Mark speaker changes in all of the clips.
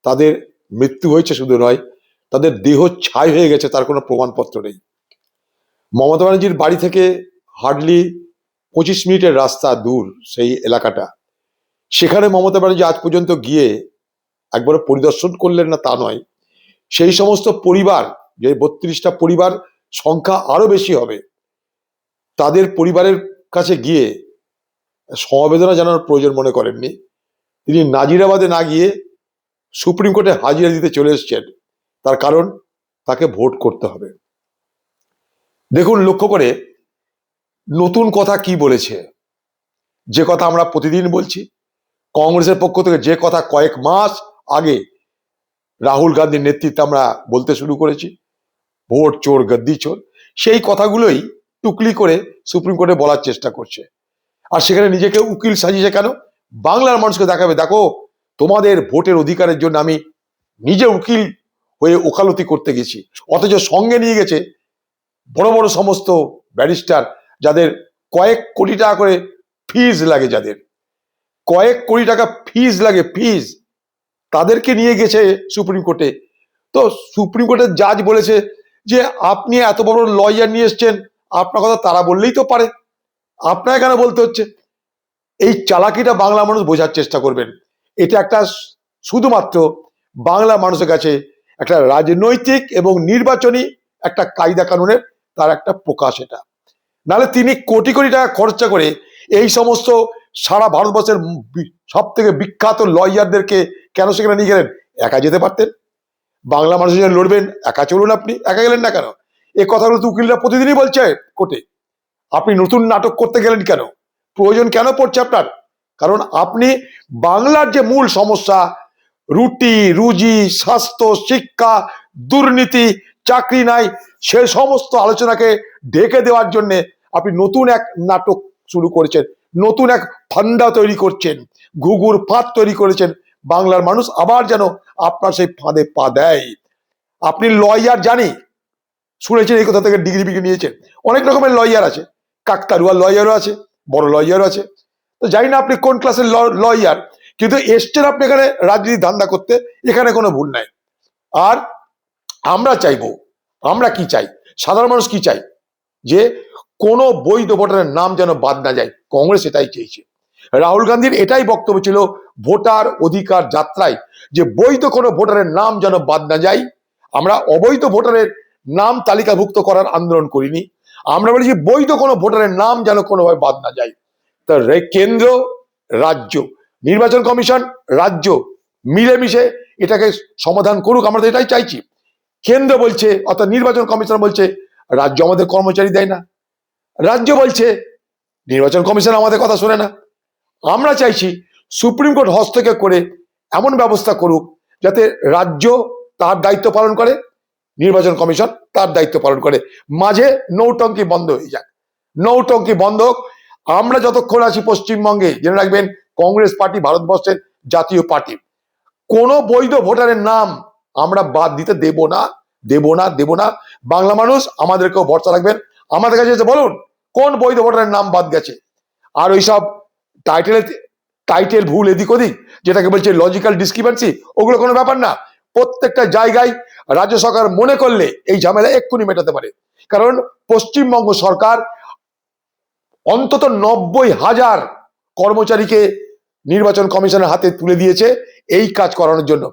Speaker 1: তাদের মৃত্যু হয়েছে শুধু নয়, তাদের দেহ ছাই হয়ে গেছে, তার কোনো প্রমাণপত্র নেই। মমতা ব্যানার্জির বাড়ি থেকে হার্ডলি 25 মিনিটের রাস্তা দূর সেই এলাকাটা। সেখানে মমতা ব্যানার্জি আজ পর্যন্ত গিয়ে একবার পরিদর্শন করলেন না তা নয়, সেই সমস্ত পরিবার, যে 32টা পরিবার সংখ্যা আরো বেশি হবে, তাদের পরিবারের কাছে গিয়ে সমবেদনা জানানোর প্রয়োজন মনে করেননি। তিনি নাজিরাবাদে না গিয়ে সুপ্রিম কোর্টে হাজিরা দিতে চলে এসেছেন। তার কারণ, তাকে ভোট করতে হবে। দেখুন, লক্ষ্য করে নতুন কথা কি বলেছে, যে কথা আমরা প্রতিদিন বলছি, কংগ্রেসের পক্ষ থেকে যে কথা কয়েক মাস আগে রাহুল গান্ধীর নেতৃত্বে আমরা বলতে শুরু করেছি, ভোট চোর গদ্দি চোর, সেই কথাগুলোই টুকলি করে সুপ্রিম কোর্টে বলার চেষ্টা করছে। আর সেখানে নিজেকে উকিল সাজিয়েছে কেন? বাংলার মানুষকে দেখাবে, দেখো তোমাদের ভোটের অধিকারের জন্য আমি নিজে উকিল হয়ে ওকালতি করতে গেছি। অথচ সঙ্গে নিয়ে গেছে বড় বড় সমস্ত ব্যারিস্টার, যাদের কয়েক কোটি টাকা করে ফিজ লাগে, যাদের কয়েক কোটি টাকা ফিজ লাগে, ফিজ, তাদেরকে নিয়ে গেছে সুপ্রিম কোর্টে। তো সুপ্রিম কোর্টের জাজ বলেছে যে আপনি এত বড় লয়ার নিয়ে এসছেন, আপনার কথা তারা বললেই তো পারে, আপনাকে কেন বলতে হচ্ছে? এই চালাকিটা বাংলা মানুষ বোঝার চেষ্টা করবেন। এটা একটা শুধুমাত্র বাংলা মানুষের কাছে একটা রাজনৈতিক এবং নির্বাচনী একটা কায়দা কানুনের তার একটা প্রকাশ এটা। নাহলে তিনি কোটি কোটি টাকা খরচা করে এই সমস্ত সারা ভারতবর্ষের সব থেকে বিখ্যাত লয়ারদেরকে কেন সেখানে নিয়ে গেলেন? একা যেতে পারতেন। বাংলা মানুষের জন্য লড়বেন, একা চলুন, আপনি একা গেলেন না কেন? এই কথাগুলো তো উকিলরা প্রতিদিনই বলছে কোর্টে। আপনি নতুন নাটক করতে গেলেন কেন? প্রয়োজন কেন পড়ছে আপনার? কারণ আপনি বাংলার যে মূল সমস্যা, রুটি রুজি, স্বাস্থ্য, শিক্ষা, দুর্নীতি, চাকরি নাই, সে সমস্ত আলোচনাকে ঢেকে দেওয়ার জন্য আপনি নতুন এক নাটক শুরু করেছেন, নতুন এক ফান্ডা তৈরি করছেন, ঘুঘুর ফাঁদ তৈরি করেছেন। বাংলার মানুষ আবার যেন আপনার সেই ফাঁদে পা দেয়। আপনি লয়ার জানি, শুনেছেন এই কথা থেকে ডিগ্রি বিগ্রি নিয়েছেন, অনেক রকমের লয়ার আছে, কাকতারুয়া লয়ারও আছে, বড় লয়ারও আছে। তো জানি না আপনি কোন ক্লাসের লয়ার, কিন্তু এসছেন আপনি এখানে রাজনীতি ধান্দা করতে, এখানে কোনো ভুল নাই। আর আমরা চাইবো, আমরা কি চাই, সাধারণ মানুষ কি চাই, যে কোনো বৈধ ভোটারের নাম যেন বাদ না যায়। কংগ্রেস এটাই চেয়েছে। রাহুল গান্ধীর এটাই বক্তব্য ছিল ভোটার অধিকার যাত্রায়, যে বৈধ কোনো ভোটারের নাম যেন বাদ না যায়। আমরা অবৈধ ভোটারের নাম তালিকাভুক্ত করার আন্দোলন করিনি, আমরা বলেছি বৈধ কোনো ভোটারের নাম যেন কোনোভাবে বাদ না যায়। তা কেন্দ্র, রাজ্য, নির্বাচন কমিশন, রাজ্য মিলেমিশে এটাকে সমাধান করুক, আমরা তো এটাই চাইছি। কেন্দ্র বলছে, অর্থাৎ নির্বাচন কমিশন বলছে রাজ্য আমাদের কর্মচারী দেয় না, রাজ্য বলছে নির্বাচন কমিশন আমাদের কথা শোনে না। আমরা চাইছি সুপ্রিম কোর্ট হস্তক্ষেপ করে এমন ব্যবস্থা করুক যাতে রাজ্য তার দায়িত্ব পালন করে, নির্বাচন কমিশন তার দায়িত্ব পালন করে, মাঝে নৌটঙ্কি বন্ধ হয়ে যাক, নৌটঙ্কি বন্ধ হোক। আমরা যতক্ষণ আছি পশ্চিমবঙ্গে, জেনে রাখবেন কংগ্রেস পার্টি ভারতবর্ষের জাতীয় পার্টি, কোন বৈধ ভোটারের নাম আমরা বাদ দিতে দেব না, দেব না, দেব না। বাংলা মানুষ আমাদেরকেও ভরসা রাখবেন, আমাদের কাছে এসে বলুন কোন বৈধ ভোটারের নাম বাদ গেছে। আর ওইসব টাইটেল ভুল এদিক ওদিক, যেটাকে বলছে লজিক্যাল ডিসক্রিপেন্সি, ওগুলো কোনো ব্যাপার না। প্রত্যেকটা জায়গায় রাজ্য সরকার মনে করলে এই ঝামেলা এক্ষুনি মেটাতে পারে। কারণ পশ্চিমবঙ্গ সরকার অন্তত 90,000 কর্মচারীকে নির্বাচন কমিশনের হাতে তুলে দিয়েছে এই কাজ করানোর জন্য।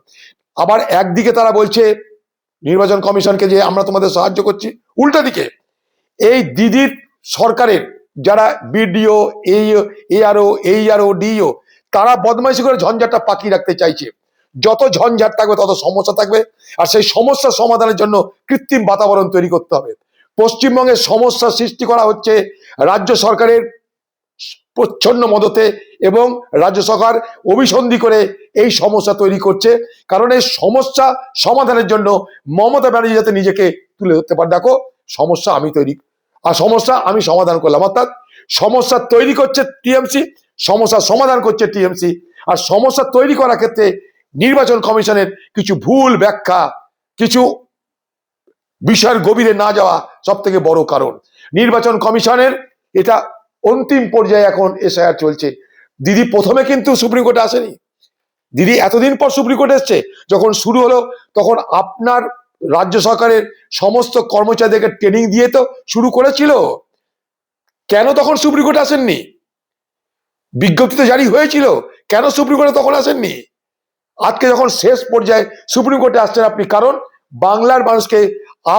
Speaker 1: আবার একদিকে তারা বলছে নির্বাচন কমিশনকে যে আমরা তোমাদের সাহায্য করছি, উল্টা দিকে এই দিদির সরকারের যারা বিডিও, এইআরও, ডিও, তারা বদমাইশি করে ঝঞ্ঝাটটা পাকিয়ে রাখতে চাইছে। যত ঝঞ্ঝাট থাকবে তত সমস্যা থাকবে, আর সেই সমস্যা সমাধানের জন্য কৃত্রিম বাতাবরণ তৈরি করতে হবে। পশ্চিমবঙ্গে সমস্যা সৃষ্টি করা হচ্ছে রাজ্য সরকারের প্রচ্ছন্ন মদতে, এবং রাজ্য সরকার অভিসন্ধি করে এই সমস্যা তৈরি করছে। কারণ এই সমস্যা সমাধানের জন্য মমতা ব্যানার্জি যাতে নিজেকে তুলে ধরতে পারে, দেখো সমস্যা আমি তৈরি, আর সমস্যা আমি সমাধান করলাম। অর্থাৎ সমস্যা তৈরি করছে টিএমসি, সমস্যা সমাধান করছে টিএমসি। আর সমস্যা তৈরি করার ক্ষেত্রে নির্বাচন কমিশনের কিছু ভুল ব্যাখ্যা, কিছু বিষয়ের গভীরে না যাওয়া সব থেকে বড় কারণ। নির্বাচন কমিশনের এটা অন্তিম পর্যায়ে এখন এসআইআর চলছে। দিদি প্রথমে কিন্তু সুপ্রিম কোর্টে আসেনি, দিদি এতদিন পর সুপ্রিম কোর্ট এসছে, যখন শুরু হলো তখন আপনার রাজ্য সরকারের সমস্ত কর্মচারীদেরকে ট্রেনিং দিয়ে তো শুরু করেছিল, কেন তখন সুপ্রিম কোর্টে আসেননি? বিজ্ঞপ্তি তো জারি হয়েছিল, কেন সুপ্রিম কোর্টে তখন আসেননি? আজকে যখন শেষ পর্যায়ে সুপ্রিম কোর্টে আসছেন আপনি, কারণ বাংলার মানুষকে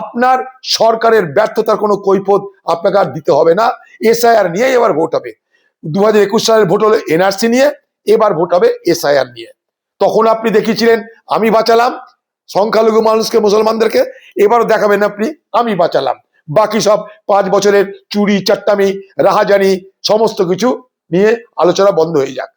Speaker 1: আপনার সরকারের ব্যর্থতার কোনো কৈফিয়ত আপনাকে আর দিতে হবে না। এসআইআর নিয়ে এবার ভোট হবে, 2021 সালের ভোট হলো এনআরসি নিয়ে, এবার ভোট হবে এসআইআর নিয়ে। তখন আপনি দেখিয়েছিলেন আমি বাঁচালাম সংখ্যালঘু মানুষকে, মুসলমানদেরকে, এবারও দেখাবেন আপনি আমি বাঁচালাম। বাকি সব 5 বছরের চুরি চাট্টামি রাহাজানি সমস্ত কিছু নিয়ে আলোচনা বন্ধ হয়ে যাক।